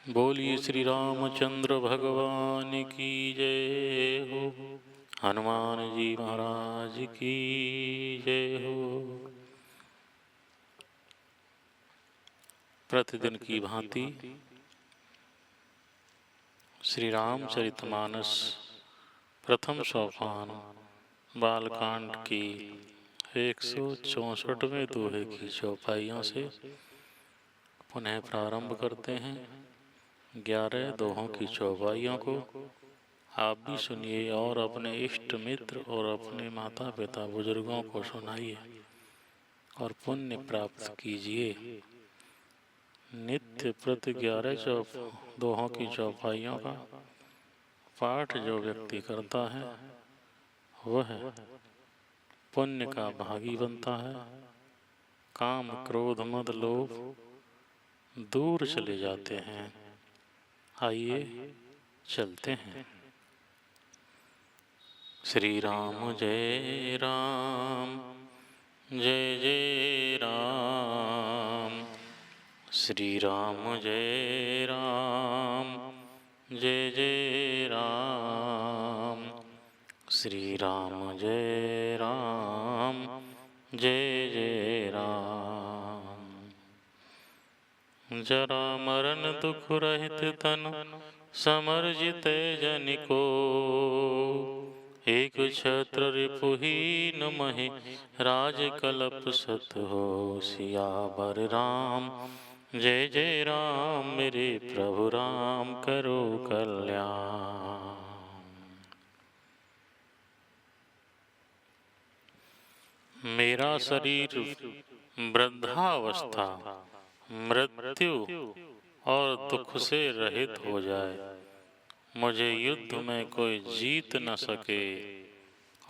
बोलिए श्री रामचंद्र भगवान की जय हो। हनुमान जी महाराज की जय हो। प्रतिदिन की भांति श्री रामचरितमानस प्रथम सोपान बालकांड की 164वें दोहे की चौपाइयों से पुनः प्रारंभ करते हैं। 11 दोहों की चौपाइयों को आप भी सुनिए और अपने इष्ट मित्र और अपने माता पिता बुजुर्गों को सुनाइए और पुण्य प्राप्त कीजिए। नित्य प्रति 11 दोहों की चौपाइयों का पाठ जो व्यक्ति करता है वह पुण्य का भागी बनता है। काम क्रोध मद लोभ दूर चले जाते हैं। आइए चलते हैं। श्री राम जय राम जय जय राम। श्री राम जय राम जय जय राम। श्री राम जय राम जय जय राम। जरा मरण दुख रहित तन समर्जित जनिको। एक छत्र रिपुहीन महि राज कलप सत हो। सियावर राम जय जय राम। मेरे प्रभु राम करो कल्याण। मेरा शरीर वृद्धावस्था मृत्यु और दुख से रहित हो जाए, मुझे युद्ध में कोई जीत न सके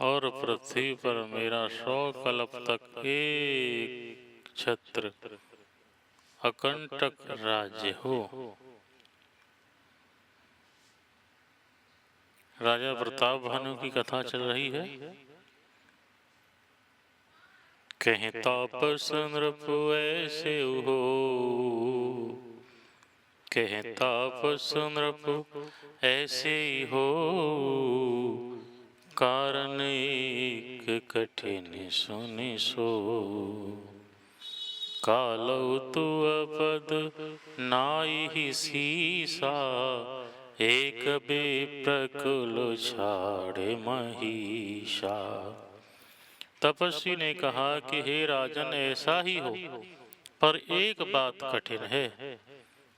और पृथ्वी पर मेरा 100 कल्प तक एक छत्र अकंटक राज्य हो। राजा प्रताप भानु की कथा चल रही है। कहें तापस नृप ऐसे हो। कहें तापस नृप ऐसे हो। कारण एक कठिन सुनि सो। कालौ तु अपद नाहि सीसा। एक बेप्रकुल छाड़े महिषा। तपस्वी ने कहा कि हे राजन ऐसा ही हो, पर एक बात कठिन है,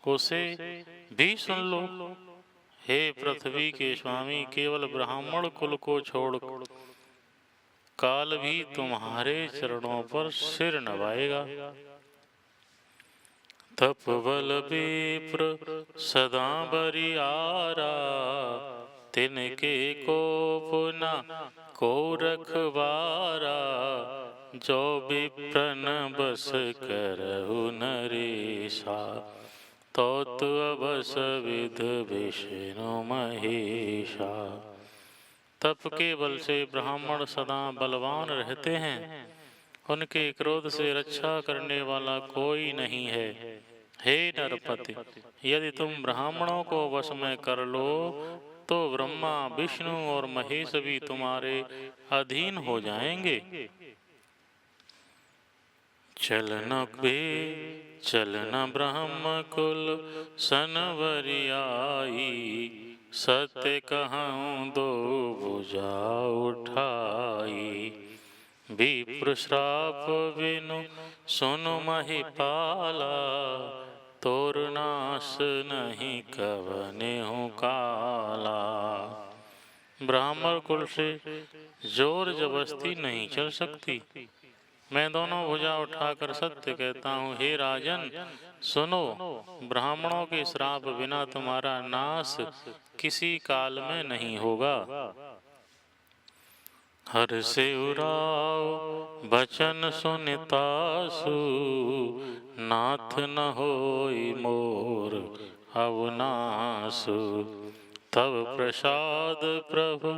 उसे भी सुन लो। हे पृथ्वी के स्वामी, केवल ब्राह्मण कुल को छोड़ काल भी तुम्हारे चरणों पर सिर नवाएगा। तपबल विप्र सदा बरियारा। तिनके कोप न को रखवारा। जो विप्रन बस करहु नरेशा। तो अबस विध विष्णु महेशा। तप के बल से ब्राह्मण सदा बलवान रहते हैं। उनके क्रोध से रक्षा करने वाला कोई नहीं है। हे नरपति, यदि तुम ब्राह्मणों को वश में कर लो तो ब्रह्मा विष्णु और महेश भी तुम्हारे अधीन हो जाएंगे। चलन ब्रह्म कुल सनवरियाई। सत्य कहूँ दो भुजा उठाई। विप्र श्राप बिनु सुनु महिपाला। तोर नाश नहीं कवने हूँ काला। ब्राह्मण कुल से जोर जबरदस्ती नहीं चल सकती। मैं दोनों भुजा उठाकर सत्य कहता हूँ। हे राजन सुनो, ब्राह्मणों के श्राप बिना तुम्हारा नाश किसी काल में नहीं होगा। हर से उराव बचन सुनितासु। नाथ न होई मोर अवनासु। तब प्रसाद प्रभु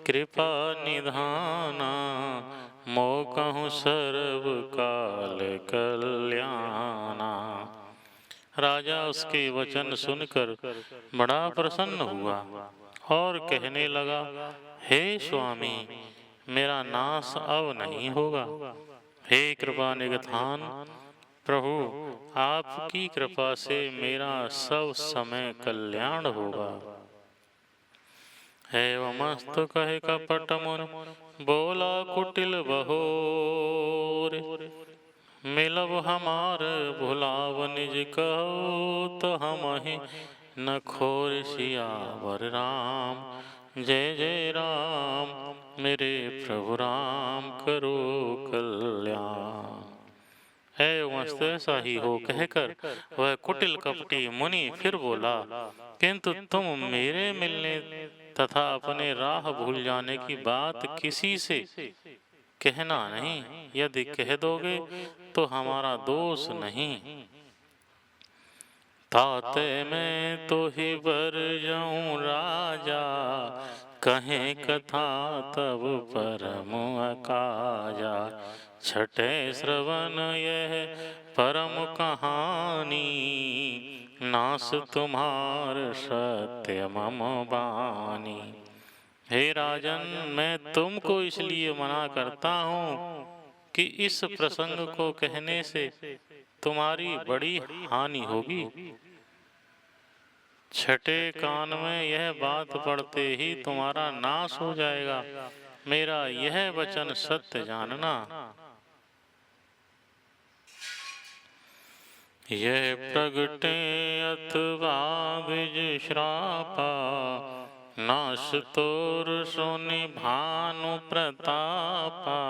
कृपा निधाना। मोकहु सर्व काल कल्याणा। राजा उसके वचन सुनकर बड़ा प्रसन्न हुआ और कहने लगा, हे स्वामी, मेरा नाश अब नहीं होगा। हे कृपा निधान प्रभु, आपकी कृपा से मेरा सब समय कल्याण होगा। एवमस्तु कहे कपट मुनि, बोला कुटिल बहोर। मिलब हमार भुलाव निज कहो, तो हमहि न खोर सियावर राम। जय जय राम मेरे प्रभु राम, करो कल्याण। एवं ऐसा ही हो कहकर वह कुटिल कपटी मुनि फिर बोला, किंतु तुम मेरे मिलने तथा अपने राह भूल जाने की बात किसी से कहना नहीं। यदि कह दोगे तो हमारा दोष नहीं। ताते मैं तो ही बर जाऊं राजा, कहें कथा तब परम अकाजा। छठे श्रवण यह परम कहानी, नास तुम्हार सत्य मम बानी। हे राजन, मैं तुमको इसलिए मना करता हूँ कि इस प्रसंग को कहने से तुम्हारी बड़ी हानि होगी। छठे कान में यह बात पड़ते ही तुम्हारा नाश हो जाएगा। मेरा यह वचन सत्य जानना। यह प्रगटे अथवा द्विज श्रापा, नाश तोर सोनि भानु प्रतापा।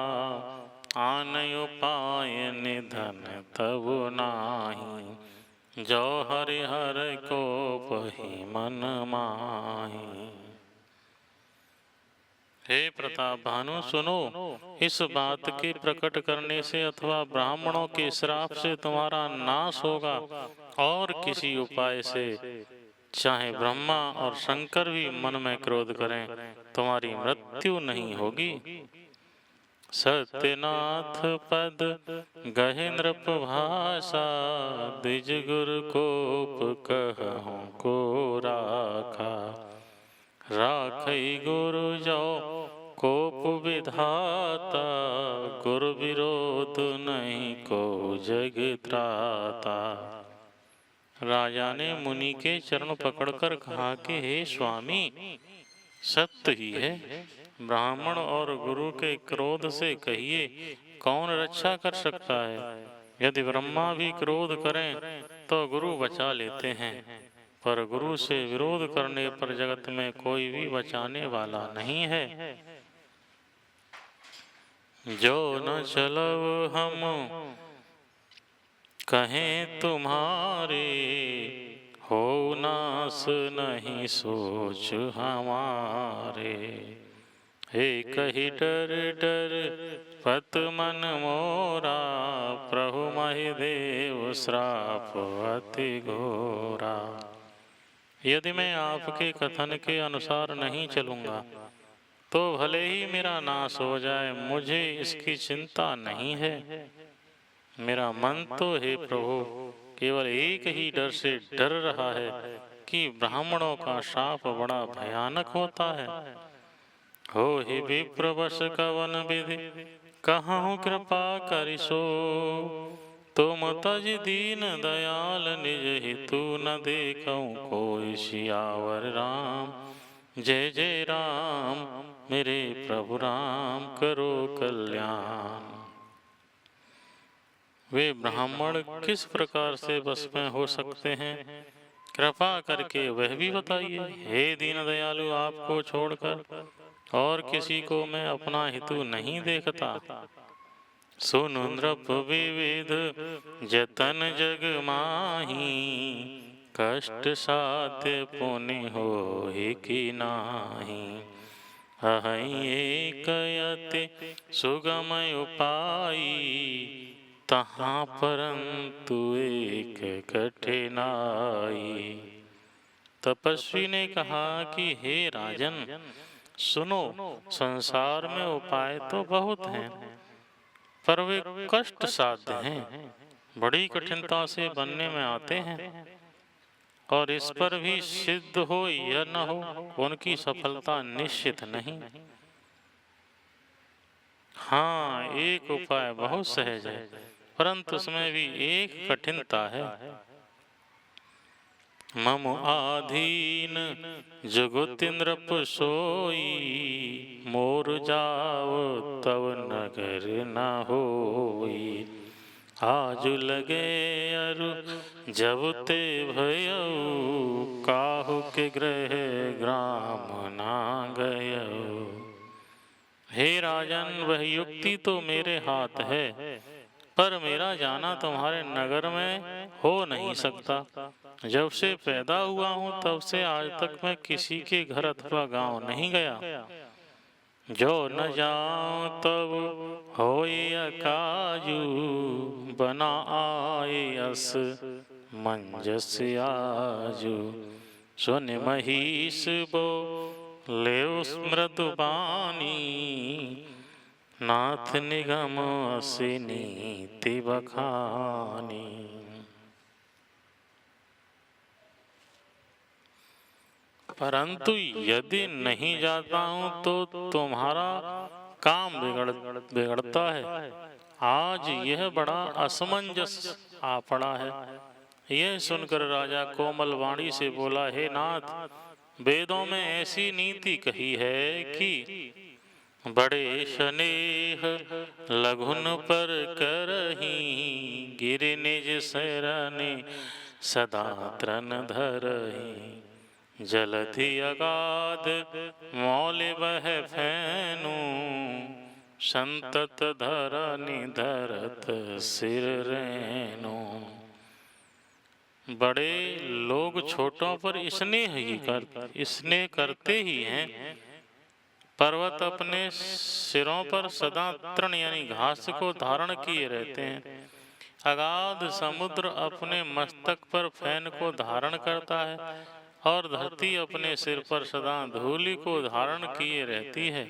आनय उपाय निधन तब नाही, जो हरिहर को पही मन माही। हे प्रताप भानु सुनो, इस बात के प्रकट करने से अथवा ब्राह्मणों के श्राप से तुम्हारा नाश होगा, और किसी उपाय से, चाहे ब्रह्मा और शंकर भी मन में क्रोध करें, तुम्हारी मृत्यु नहीं होगी। सत्यनाथ पद गहे नृप भाषा, द्विज गुरु कोप कहूँ को राखा। राखई गुरु जो कोप विधाता, गुरु विरोध नहीं को जग त्राता। राजा ने मुनि के चरण पकड़कर कहा कि हे स्वामी, सत्य ही है। ब्राह्मण और गुरु के क्रोध से कहिए, कौन रक्षा कर सकता है। यदि ब्रह्मा भी क्रोध करें तो गुरु बचा लेते हैं, पर गुरु से विरोध करने पर जगत में कोई भी बचाने वाला नहीं है। जो न चलब हम कहें तुम्हारे, हो नास नहीं सोच हमारे। हे कही डर डर पत मन मोरा, प्रभु महिदेव श्राप अति घोरा। यदि मैं आपके कथन के अनुसार नहीं चलूँगा तो भले ही मेरा नाश हो जाए, मुझे इसकी चिंता नहीं है। मेरा मन तो हे प्रभु केवल एक ही डर से डर रहा है कि ब्राह्मणों का शाप बड़ा भयानक होता है। हो ही विप्रवश कवन विधि, कहाँ कृपा करिसो। तुम तज दीन दयाल, निज हितु न देखऊं कोई सियावर राम। जय जय राम मेरे प्रभु राम, करो कल्याण। वे ब्राह्मण किस प्रकार से बस में हो सकते हैं, कृपा करके वह भी बताइए। हे दीन दयालु, आपको छोड़कर और किसी को मैं अपना हितु नहीं देखता। सुन नृप विविध जतन जग माही, कष्ट साध्य पुनि हो कि नाही। अहि एक अति सुगम उपाई, तहाँ परंतु एक कठिनाई। तपस्वी ने कहा कि हे राजन सुनो, संसार में उपाय तो बहुत हैं, पर वे कष्ट साध्य हैं। बड़ी कठिनता से बनने में आते हैं, और इस पर भी सिद्ध हो या न हो उनकी सफलता निश्चित नहीं। हाँ, एक उपाय बहुत सहज है, परंतु उसमें भी एक कठिनता है। मम आधीन जुगुतिन्द्र सोई, मोर जाओ तव नगर न होई। आजु लगे अरु जब ते भयऊ, काहू के ग्रह ग्राम ना गयऊ। हे राजन, वह युक्ति तो मेरे हाथ है, पर मेरा जाना तुम्हारे नगर में हो नहीं सकता। जब से पैदा हुआ हूँ तब से आज तक मैं किसी के घर अथवा गांव नहीं गया। जो न जाऊं तब होए अकाजू, बना आए अस मंजस आजू। सुन महिष बो ले मृदु बानी, नाथ निगम असी नीति बखानी। परंतु यदि नहीं जाता हूँ तो तुम्हारा काम बिगड़ता है। आज यह बड़ा असमंजस आ पड़ा है। यह सुनकर राजा कोमल वाणी से बोला, हे नाथ, वेदों में ऐसी नीति कही है कि बड़े स्नेह लघुन पर करही, गिर निज शरणे सदा त्रन धरही। जलधि अगाध मौल बह फैनु, संतत धरनि धरत सिर रेनु। बड़े लोग छोटों पर स्नेह करते ही हैं। पर्वत अपने सिरों पर सदा तृण यानी घास को धारण किए रहते हैं। अगाध समुद्र अपने मस्तक पर फैन को धारण करता है, और धरती अपने सिर पर सदा धूलि को धारण किए रहती है।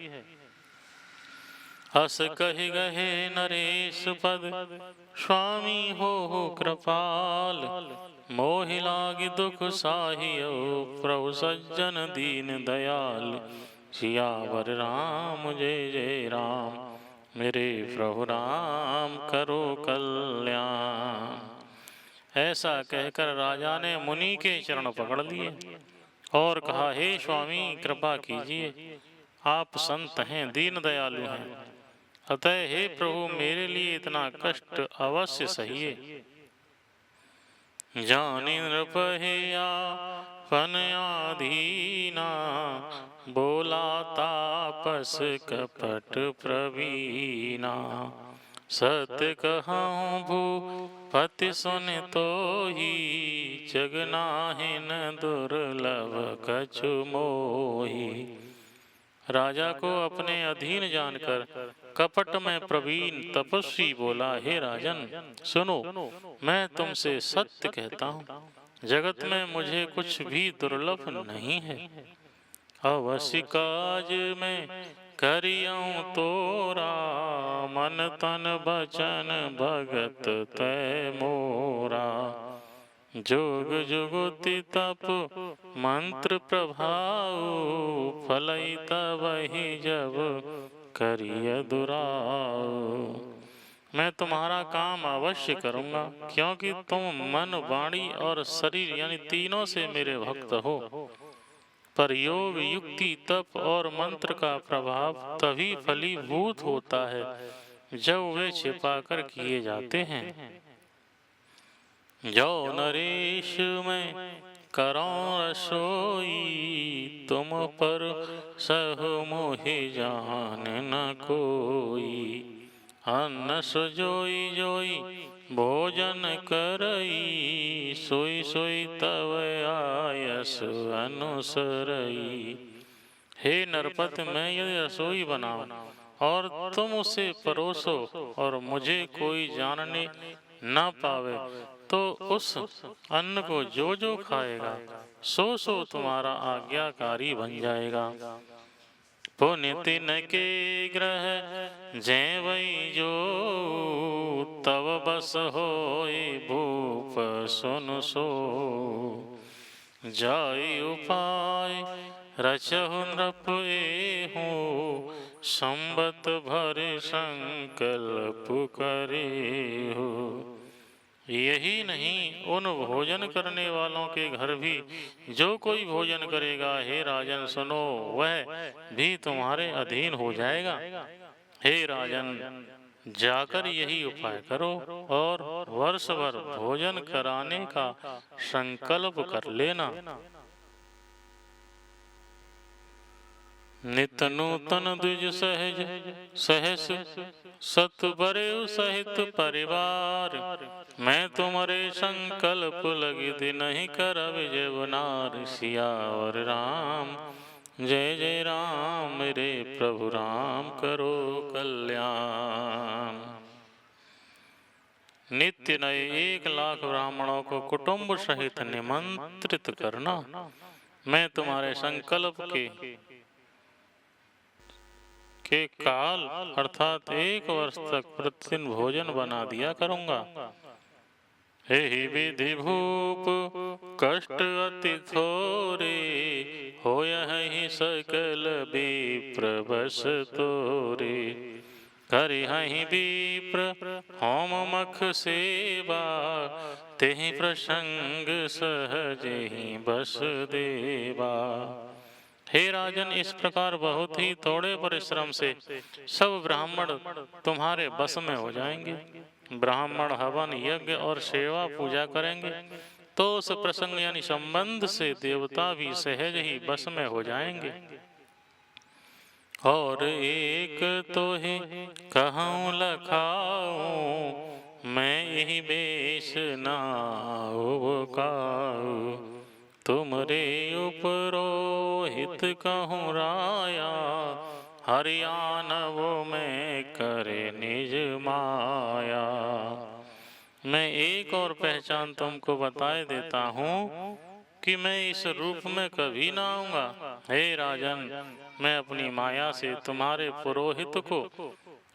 हस कहि गहे नरेश पद, स्वामी हो कृपाल। मोहि लागी दुख साहियो, प्रभु सज्जन दीन दयाल। सियावर राम जय जय राम, मेरे प्रभु राम करो कल्याण। ऐसा कहकर राजा ने मुनि के चरण पकड़ लिए और कहा, हे स्वामी, कृपा कीजिए, आप संत हैं, दीन दयालु हैं, अतः हे प्रभु, मेरे लिए इतना कष्ट अवश्य सहिए। जानि नृपहिया फन आधीना, बोला तापस कपट प्रवीणा। सत्य कहूँ भूपति सुन तोहि, जग नाहिन दुर्लभ कछु मोहि। राजा को अपने अधीन जानकर कपट में प्रवीण तपस्वी बोला, हे राजन सुनो, मैं तुमसे सत्य कहता हूँ, जगत में मुझे कुछ भी दुर्लभ नहीं है। अवश्य काज में करियऊँ तोरा, मन तन बचन भगत तै मोरा। जोग जुगुति तप मंत्र प्रभाव, फलई तबहि जब करिय दुराव। मैं तुम्हारा काम अवश्य करूँगा, क्योंकि तुम मन, वाणी और शरीर यानी तीनों से मेरे भक्त हो। पर योग, युक्ति, तप और मंत्र का प्रभाव तभी फलीभूत होता है जब वे छिपाकर किए जाते हैं। जो नरेश में करो रसोई, तुम पर सहु मोहि जान न कोई। अन्न सुजोई जोई भोजन करई, सोई सोई तव आयस अनुसरई। हे नरपत, मैं यदि रसोई बनाऊं और तुम उसे परोसो और मुझे कोई जानने न पावे, तो उस अन्न को जो जो खाएगा सो सो तुम्हारा आज्ञाकारी बन जाएगा। पुण्य तिनके ग्रह जैवै जो, तव बस होय भूप सुन सो। जाय उपाय रचहु नृप एहु, संबत भर संकल्प करेहु। यही नहीं, उन भोजन करने वालों के घर भी जो कोई भोजन करेगा, हे राजन सुनो, वह भी तुम्हारे अधीन हो जाएगा। हे राजन, जाकर यही उपाय करो और वर्ष भर भोजन कराने का संकल्प कर लेना। नित नूतन द्विज सहज सहस, सत बरे सहित परिवार। मैं तुम्हारे संकल्प लगी दिन नहीं करब जवनार। सियावर राम जय जय राम, मेरे प्रभु राम करो कल्याण। नित्य नए 1 लाख ब्राह्मणों को कुटुंब सहित निमंत्रित करना। मैं तुम्हारे संकल्प के काल अर्थात 1 वर्ष तक प्रतिदिन भोजन बना दिया करूंगा। हे विधि भूप कष्ट अति थोरे, होयहि सकल विप्र बस तोरे। करिहहि विप्र होम मख सेवा, तेहि प्रसंग सहज ही बस देवा। हे राजन, इस प्रकार बहुत ही थोड़े परिश्रम से सब ब्राह्मण तुम्हारे बस में हो जाएंगे। ब्राह्मण हवन यज्ञ और सेवा पूजा करेंगे तो उस प्रसंग यानी संबंध से देवता भी सहज ही बस में हो जाएंगे। और एक तो ही कहूँ लखाऊं, मैं यही बेश नाऊ काऊ। तुमरे उपरोहित कहूँ राया, हरियाणव में करे निज माया। मैं एक और पहचान तुमको बताए देता हूँ कि मैं इस रूप में कभी ना आऊंगा। हे राजन, मैं अपनी माया से तुम्हारे पुरोहित को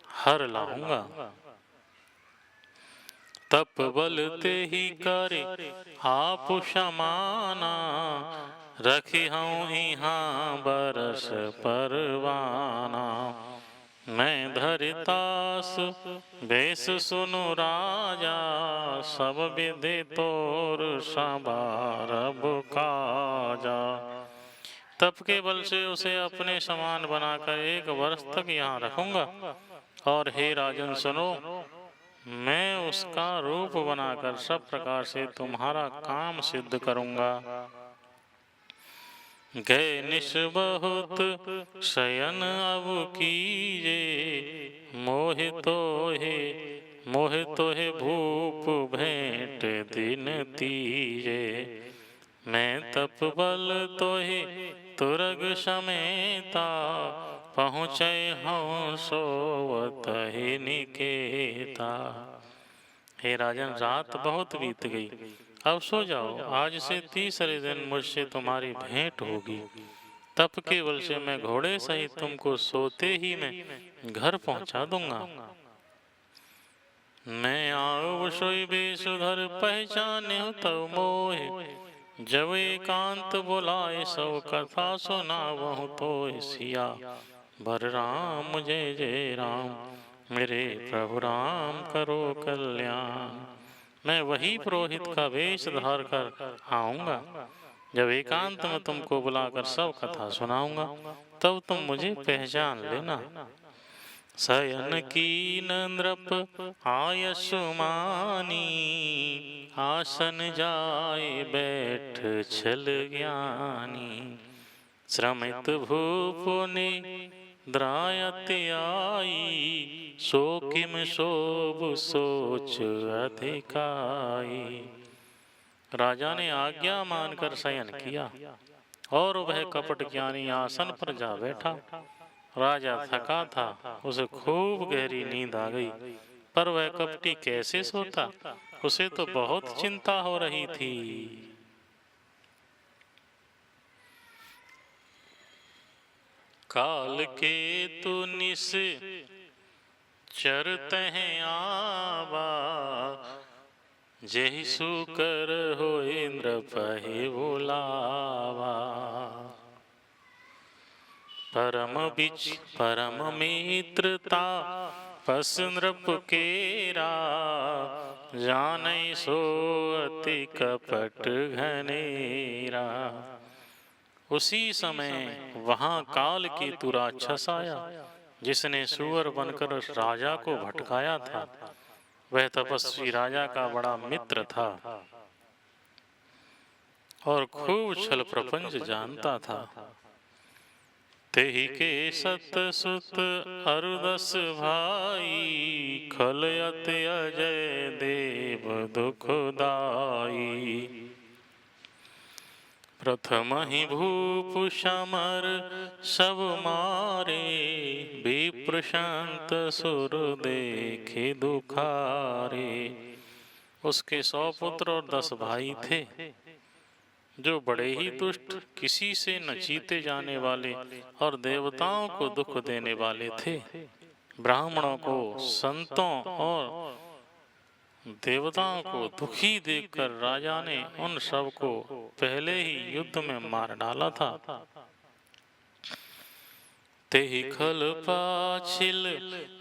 हर लाऊंगा। तप बल ते ही करे आप समाना, रखी हूँ यहाँ बरस परवाना। मैं धरितास बेस सुनु राजा, सब विधि तोर संभारब काजा। तप के बल से उसे अपने समान बनाकर 1 वर्ष तक यहाँ रखूंगा। और हे राजन सुनो, मैं उसका रूप बनाकर सब प्रकार से तुम्हारा काम सिद्ध करूंगा। गए निश बहुत शयन अब कीजे, मोहितो है भूप भेंट दिन तीजे। मैं तप बल तो ही तुरग समेता, पहुँचे हूँ सोवत ही निकेता। हे राजन, रात बहुत बीत गई, अब सो जाओ। आज से 3रे दिन मुझसे तुम्हारी भेंट होगी। तप के बल से मैं घोड़े सहित तुमको सोते ही में घर पहुंचा दूंगा। मैं आओ सोई बेसुधर पहचाने तब मोहे, जब एकांत बुलाए सब कथा सुनावहु तो। सिया बर राम जय जय राम, मेरे प्रभु राम करो कल्याण। मैं वही पुरोहित का वेश धार कर आऊंगा। जब एकांत में तुमको बुलाकर सब कथा सुनाऊंगा तब तुम मुझे पहचान लेना। शयन कीन नृप आयसुमानी, आसन जाए बैठ छल ज्ञानी। श्रमित भूप ने द्रायति आई, सो किम शोभ सोच अधिकाई। राजा ने आज्ञा मानकर शयन किया और वह कपट ज्ञानी आसन पर जा बैठा। राजा थका था, उसे खूब गहरी नींद आ गई, पर वह कपटी कैसे सोता, उसे तो बहुत चिंता हो रही थी। काल के तु निस चरत हैं आवा, जेहि सुकर होए नृपहि बुलावा। परम मित्रता पस नृप केरा, जानई सो अति कपट घनेरा। उसी समय वहां काल केतु राक्षस आया, जिसने सुअर बनकर राजा को भटकाया था। वह तपस्वी राजा का बड़ा मित्र था और खूब छल प्रपंच जानता था। तेहि के सत सुत अरुदस भाई, खल अति अजय देव दुखदाई। प्रथम ही भूप समर सब मारे, विप्र शांत सुर देखे दुखारे। उसके 100 पुत्र और 10 भाई थे, जो बड़े ही दुष्ट, किसी से न जीते जाने वाले और देवताओं को दुख देने वाले थे। ब्राह्मणों को, संतों और देवताओं को दुखी देखकर राजा ने उन सब को पहले ही युद्ध में मार डाला था। तेहि खल पाछिल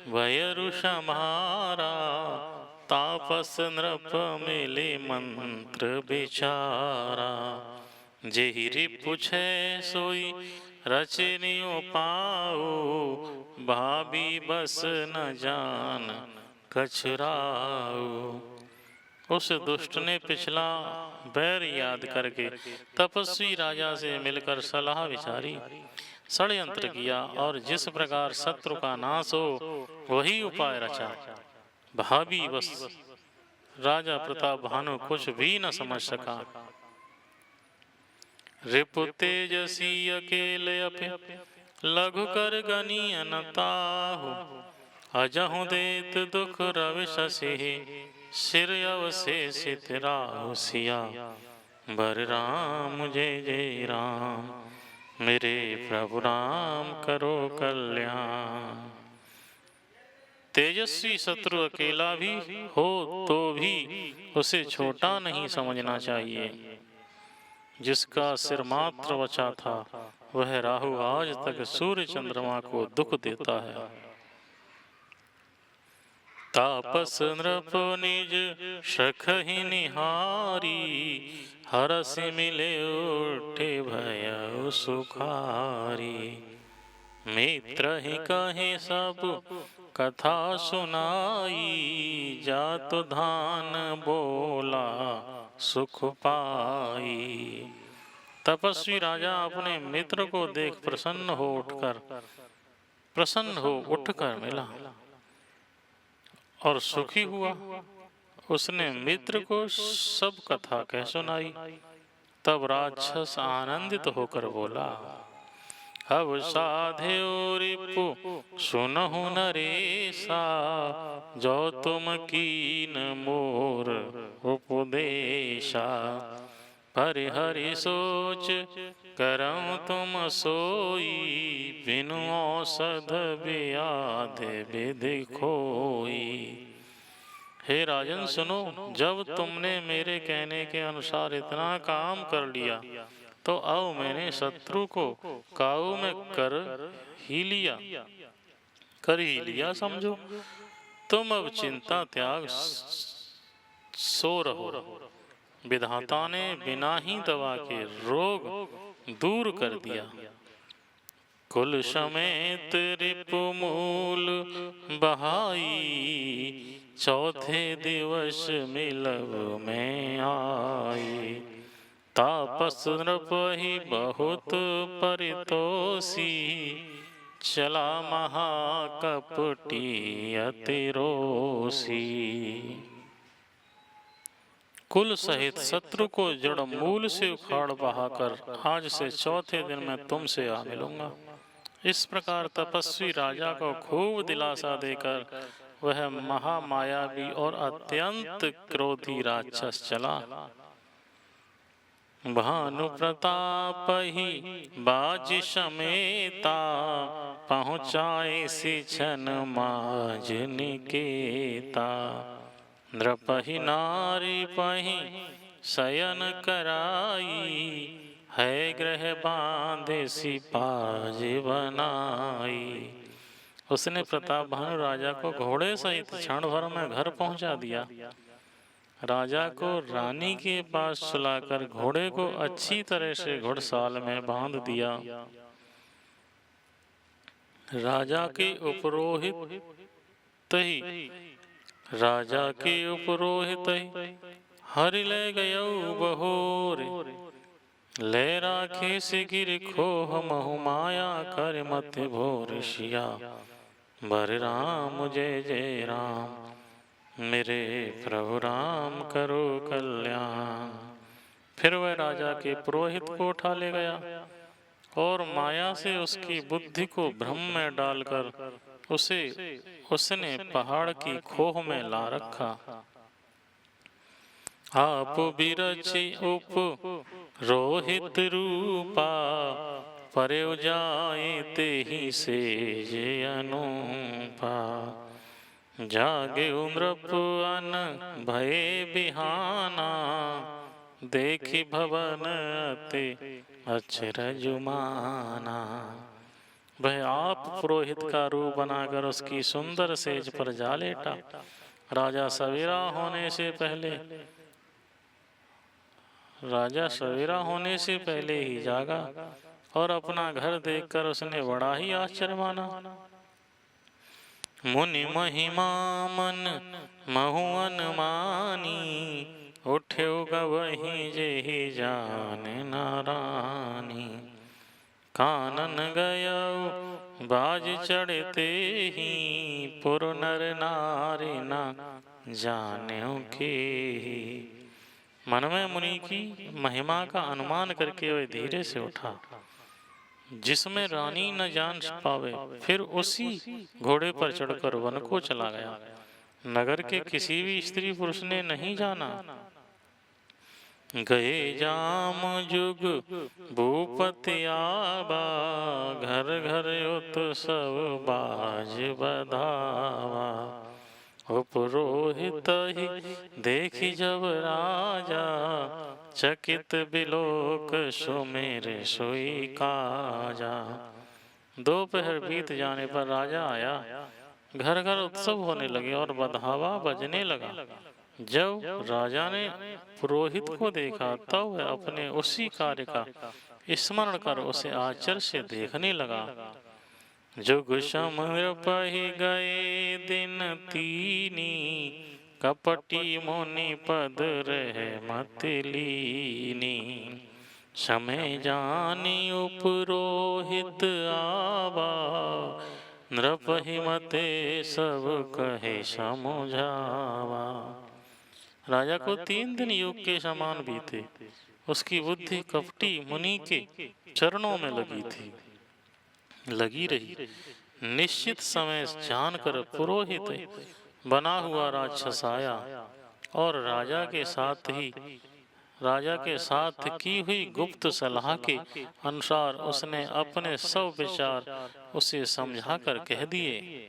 वयरु समारा, तापस नृप मिले मंत्र बिचारा। जेहि रिपु छय सोई रचनियो पाओ, भाभी बस न जान कछुराओ। उस दुष्ट ने पिछला बैर याद करके तपस्वी राजा से मिलकर सलाह विचारी, षड्यंत्र किया और जिस प्रकार शत्रु का नाश हो वही उपाय रचा। भाभी बस राजा प्रताप भानु कुछ भी न समझ सका। रिपु तेजसी अकेले अपे, लघु कर गनी अनताहु। अजहु देत दुख रवि शशि, सिर अवशेषित राहु सिया। बर राम जय जय राम, मेरे प्रभु राम करो कल्याण। तेजस्वी शत्रु अकेला भी हो तो भी उसे छोटा नहीं समझना चाहिए। जिसका सिर मात्र बचा था, वह राहु आज तक सूर्य चंद्रमा को दुख देता है। तापस नृप निज सखहि निहारी, हरसि मिले उठे भय सुखारी। मित्र ही कहे सब कथा सुनाई, जातु धान बोला सुख पाई। तपस्वी राजा अपने मित्र को देख प्रसन्न हो उठकर मिला और सुखी हुआ। उसने मित्र को सब कथा कह सुनाई। तब राक्षस आनंदित होकर बोला, अब साध्यो रिपु सुनहु नरेसा, जो तुम कीन मोर उपदेशा। परिहरि सोच करऊं तुम सोई, बिनु औषध व्याध विधि खोई। हे राजन सुनो, जब तुमने मेरे कहने के अनुसार इतना काम कर लिया, तो अब मैंने शत्रु को काबू में कर ही लिया समझो। तुम अब चिंता त्याग सो रहो। विधाता ने बिना ही दवा के रोग दूर कर दिया। कुल समेत रिपु मूल बहाई, चौथे दिवस मिलब में आई। तापस नृप ही बहुत परितोषी, चला महाकपटी अति रोषी। कुल सहित शत्रु को जड़ मूल से उखाड़ बहाकर आज से चौथे दिन मैं तुमसे आ मिलूंगा। इस प्रकार तपस्वी राजा को खूब दिलासा देकर वह महामायावी और अत्यंत क्रोधी राक्षस चला। भानु प्रताप ही बाज समेता, पहुँचाए सिछन माज निकेता। नृपहि नारी पहि शयन कराई, है ग्रह बांधे सिपाज बनाई। उसने प्रताप भानु राजा को घोड़े सहित क्षण भर में घर पहुंचा दिया। राजा को रानी के पास सुलाकर घोड़े को अच्छी तरह से घुड़साल में बांध दिया। राजा के उपरोहित हरि ले गयो बहोरे, ले राखे से गिर खोह महु माया कर मत भोर। शिया बर राम जय जय राम, मेरे प्रभु राम करो कल्याण। फिर वह राजा के पुरोहित को उठा ले गया और माया से उसकी बुद्धि को भ्रम में डालकर उसने पहाड़ की खोह में ला रखा। आप बिरछि उप रोहित रूपा, परयो जाए ते ही से जे अनुपा। जागे नृप अन भये बिहाना, देखी भवन अति अचरज माना। वह आप पुरोहित का रूप बनाकर उसकी सुंदर सेज पर जा लेटा। राजा सवेरा होने से पहले ही जागा और अपना घर देखकर उसने बड़ा ही आश्चर्य माना। मुनि महिमा मन महुअन मानी, उठ्यो गवही जेहि जान नारानी। कानन गयो बाज चढ़ते ही, पुर नर नारी न जान्यो के। मन में मुनि की महिमा का अनुमान करके वह धीरे से उठा, जिसमें रानी न जान पावे। फिर उसी घोड़े पर चढ़कर वन को चला गया। नगर के किसी भी स्त्री पुरुष ने नहीं जाना। गए जाम जुग भूपति आबा, घर घर उत्सव बाज बधावा। उपरोहित ही देखी जब राजा, चकित बिलोक सुमेर सोई काजा। दोपहर बीत जाने पर राजा आया। घर घर उत्सव होने लगे और बधावा बजने लगा। जब राजा ने पुरोहित को देखा तब वह अपने उसी कार्य का स्मरण कर उसे आश्चर्य से देखने लगा। जुग समर पहि गए दिन तीनी, कपटी मुनि पद रहे मत लीनी। समय जानी उपरोहित आवा, नृपहि मते सब कहे समझावा। राजा को 3 दिन युग के समान बीते। उसकी बुद्धि कपटी मुनि के चरणों में लगी रही। निश्चित समय जानकर पुरोहित बना हुआ राक्षस आया और राजा के साथ की हुई गुप्त सलाह के अनुसार उसने अपने सब विचार उसे समझाकर कह दिए।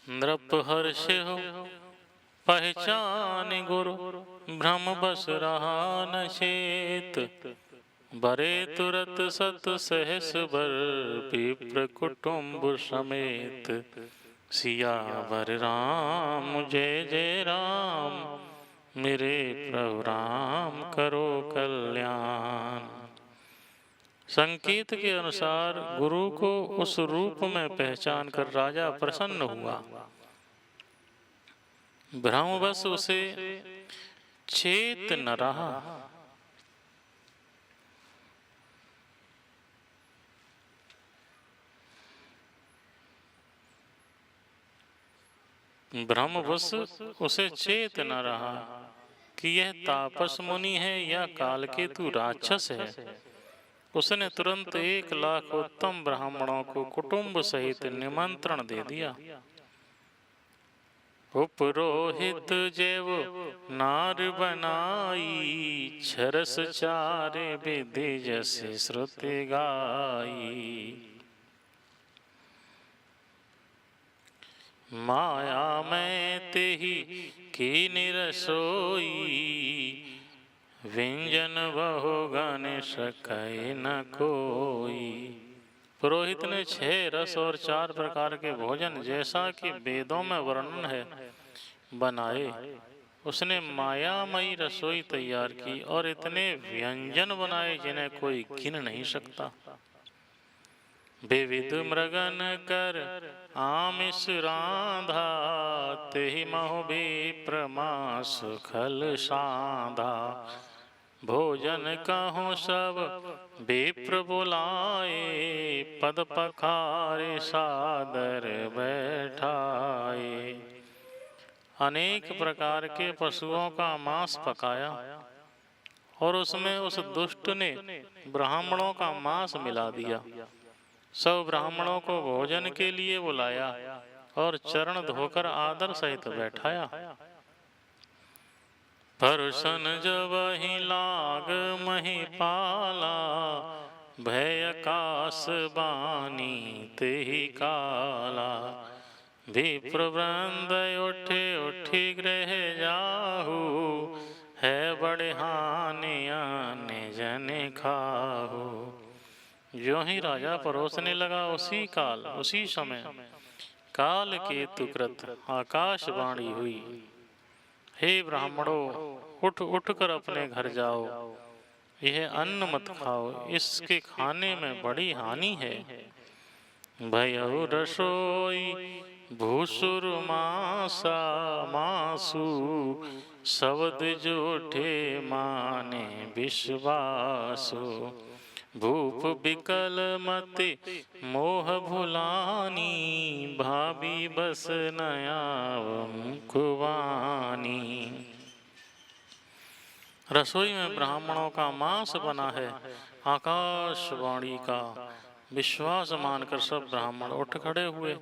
नृप हर्षि हो पहचान गुरु, भ्रम बस रहा न चेत। बरे तुरत सत सहस बर, विप्र कुटुंब समेत। सियावर राम जय जय राम, मेरे प्रभु राम करो कल्याण। संकेत के अनुसार गुरु को उस रूप में पहचान कर राजा प्रसन्न हुआ। भ्रमवश उसे चेत न रहा। भ्रमवश उसे चेत न रहा कि यह तापस मुनि है या कालकेतु राक्षस है। उसने तुरंत 1 लाख उत्तम ब्राह्मणों को कुटुंब सहित निमंत्रण दे दिया। उपरोहित जेव नार बनाई, छरस चारे विधि जस श्रुति गाई। माया में तेहि कीनि रसोई, व्यंजन बहु गण सकै न कोई। पुरोहित ने 6 रस और 4 प्रकार के भोजन, जैसा कि वेदों में वर्णन है, बनाए। उसने मायामयी रसोई तैयार की और इतने व्यंजन बनाए जिन्हें कोई गिन नहीं सकता। विविध मृगन कर आमिष रांधा, तेहि महु विप्र मास खल साधा। भोजन कहूँ सब विप्र बुलाए, पद पखारे सादर बैठाए। अनेक प्रकार के पशुओं का मांस पकाया और उसमें उस दुष्ट ने ब्राह्मणों का मांस मिला दिया। सब ब्राह्मणों को भोजन के लिए बुलाया और चरण धोकर आदर सहित बैठाया। परुषन जब ही लाग महिपाला, भय आकाश बानी तेहि काला। विप्र वृंद उठे उठी गृह जाहू, है बड़े हानि आने जने खाहू। जो ही राजा परोसने लगा, उसी काल उसी समय काल केतु कृत आकाशवाणी हुई, हे ब्राह्मणों, उठ उठ कर अपने घर जाओ। यह अन्न मत खाओ, इसके खाने में बड़ी हानि है। भयउ रसोई भूसुर मासा, मासु शब्द जोठे माने विश्वासु। भूप विकल मति मोह भुलानी, भाभी बस नयाव मुखवानी। रसोई में ब्राह्मणों का मांस बना है। आकाशवाणी का विश्वास मानकर सब ब्राह्मण उठ खड़े हुए।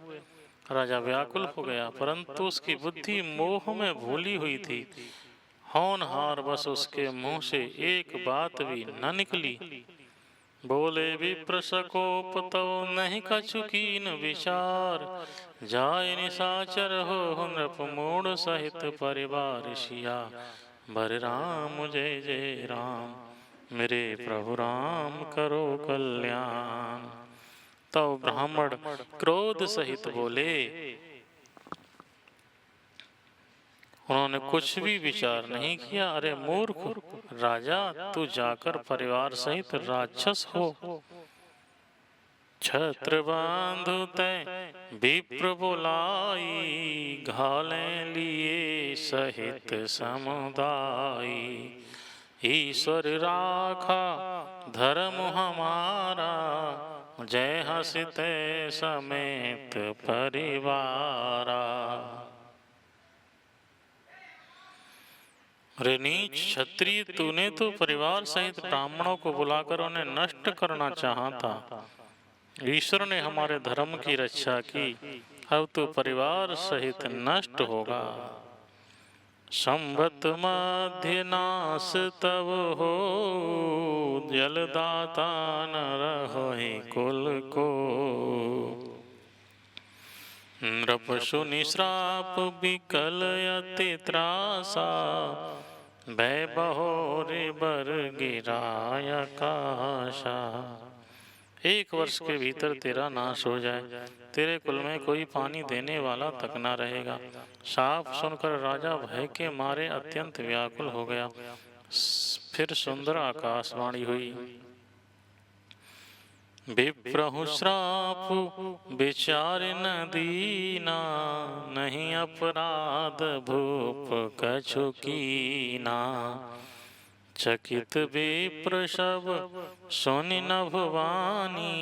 राजा व्याकुल हो गया, परंतु उसकी बुद्धि मोह में भूली हुई थी। होनहार बस उसके मुंह से एक बात भी न निकली। बोले विप्र सकोप तो नहीं कछु कीन विचार, जाय निशाचर हो नृप मूढ़ सहित परिवार सिया। बर राम जय जय राम, मेरे प्रभु राम करो कल्याण। तो ब्राह्मण क्रोध सहित बोले। उन्होंने कुछ भी विचार नहीं किया। अरे मूर्ख राजा, तू जाकर परिवार सहित राक्षस हो। छत्र बांधु तै विप्र बुलाई, घाले लिए सहित समुदाय। ईश्वर राखा धर्म हमारा, जय हसिते समेत परिवारा। रे नीच क्षत्रिय, तूने तो परिवार सहित ब्राह्मणों को बुलाकर उन्हें नष्ट करना चाहा था। ईश्वर ने हमारे धर्म की रक्षा की, अब तो परिवार सहित नष्ट होगा। संवत मध्य नाश तब हो, जलदाता न रहोहि कुल को। नृप सुनि श्राप विकल अति त्रासा, भय बहोरे बर गिराय आकाशा। 1 वर्ष के भीतर तेरा नाश हो जाए, तेरे कुल में कोई पानी देने वाला तक न रहेगा। साफ सुनकर राजा भय के मारे अत्यंत व्याकुल हो गया। फिर सुंदर आकाशवाणी हुई। विप्रहु श्राप विचार न दीना, नहीं अपराध भूप कछु कीना। चकित विप्र सब सुनि न भवानी,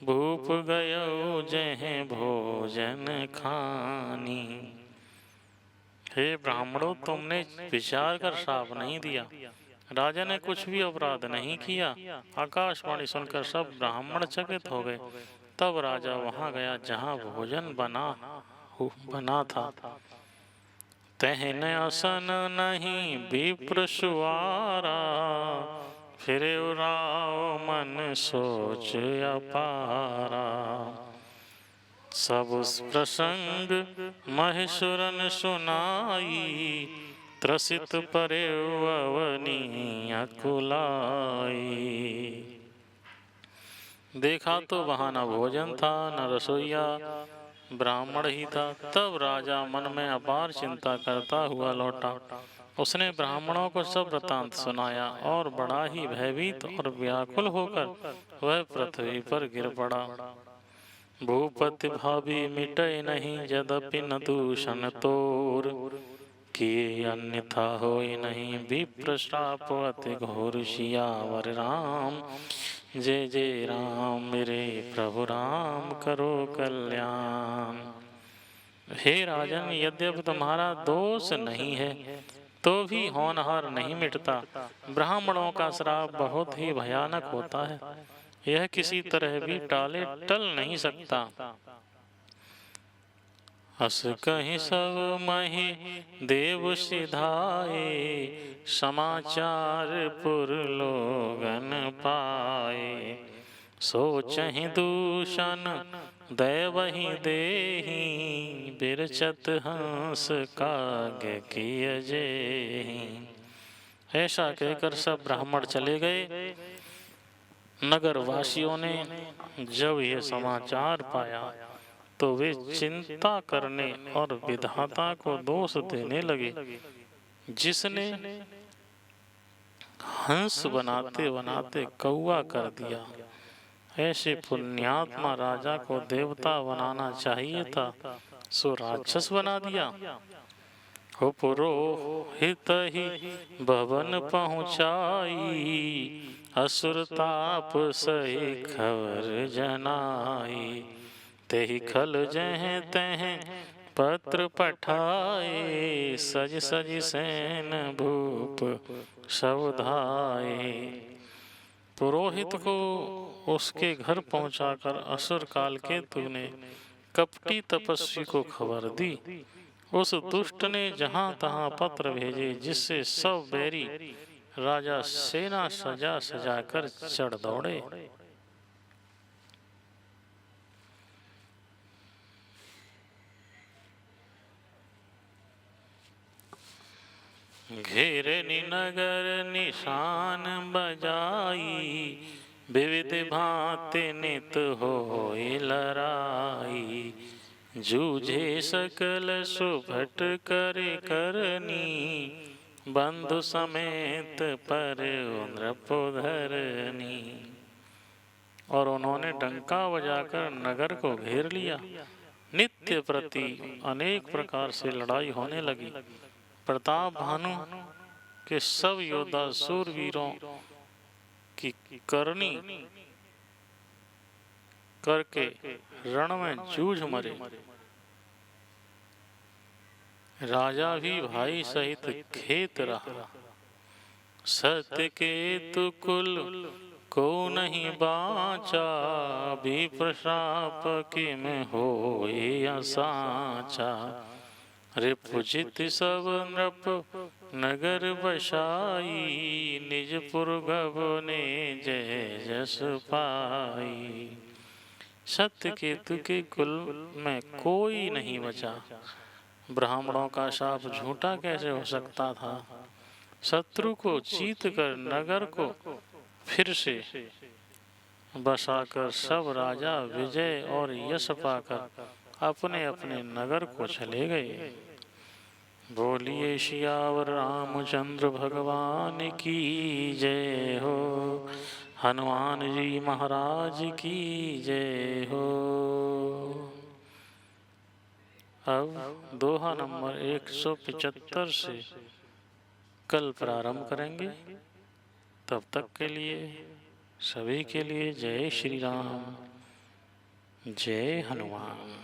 भूप गयो जह भोजन खानी। हे ब्राह्मणों, तुमने विचार कर श्राप नहीं दिया। राजा ने कुछ भी अपराध नहीं किया। आकाशवाणी सुनकर सब ब्राह्मण चकित हो गए। तब राजा वहां गया जहां भोजन बना था। तहन असन नहीं विप्र सुआरा, फिरे उराव मन सोच अपारा। सब उस प्रसंग महेश्वरन सुनाई, त्रसित परे अवनी अकुलाई। देखा तो वहाँ न भोजन था न रसोईया, ब्राह्मण ही था। तब राजा मन में अपार चिंता करता हुआ लौटा। उसने ब्राह्मणों को सब वृतांत सुनाया और बड़ा ही भयभीत और व्याकुल होकर वह पृथ्वी पर गिर पड़ा। भूपति भावी मिटय नहीं, यद्यपि न दूषण तोर, किए अन्यथा होय नहीं विप्र श्राप अति घोर। सियावर राम जय जय राम, मेरे प्रभु राम करो कल्याण। हे राजन, यद्यपि तुम्हारा दोष नहीं है तो भी होनहार नहीं मिटता। ब्राह्मणों का श्राप बहुत ही भयानक होता है, यह किसी तरह भी टल नहीं सकता। अस कहीं सब मही देव सिधाए, समाचार पुर लोगन पाए। सोचहि दूषण दैवहि देहि, बिरचत हंस काग किय जेहि। ऐसा कहकर सब ब्राह्मण चले गए। नगर वासियों ने जब यह समाचार पाया तो वे चिंता करने और विधाता को दोष देने लगे, जिसने हंस बनाते बनाते कौआ कर दिया। ऐसे पुण्यात्मा राजा को देवता बनाना चाहिए था, सो राक्षस बना दिया। हो पुरोहित ही भवन पहुँचाई, असुर ताप सही खबर जनाई। तेहि खल जह तह पत्र पठाए, सज सज सैन भूप सवधाए। पुरोहित को उसके घर पहुंचाकर असुर काल केतु ने कपटी तपस्वी को खबर दी। उस दुष्ट ने जहां तहां पत्र भेजे, जिससे सब बैरी राजा सेना सजा सजा कर चढ़ दौड़े। घेरे नगर निशान बजाई, विविध भांति नित होय लड़ाई। जूझे सकल सुभट करे करनी, बंधु समेत पर नृपोधरनी। और उन्होंने डंका बजाकर नगर को घेर लिया। नित्य प्रति अनेक प्रकार से लड़ाई होने लगी। प्रताप भानु के सब योद्धा सूरवीरों की करनी करके रण में जूझ मरे। राजा भी भाई सहित खेत रहा। सत्य केतु कुल को नहीं बाचा, विप्र श्राप किम होय साचा। रिपुजित सब नृप नगर बसाई, निज पुरगव ने जय जस पाई। सत्य केतु के कुल में कोई नहीं बचा। ब्राह्मणों का शाप झूठा कैसे हो सकता था। शत्रु को जीत कर नगर को फिर से बसाकर सब राजा विजय और यश पाकर अपने अपने नगर को चले गए। बोलिए सियावर रामचंद्र भगवान की जय हो, हनुमान जी महाराज की जय हो। अब दोहा नंबर 175 से कल प्रारंभ करेंगे। तब तक के लिए सभी के लिए जय श्री राम, जय हनुमान।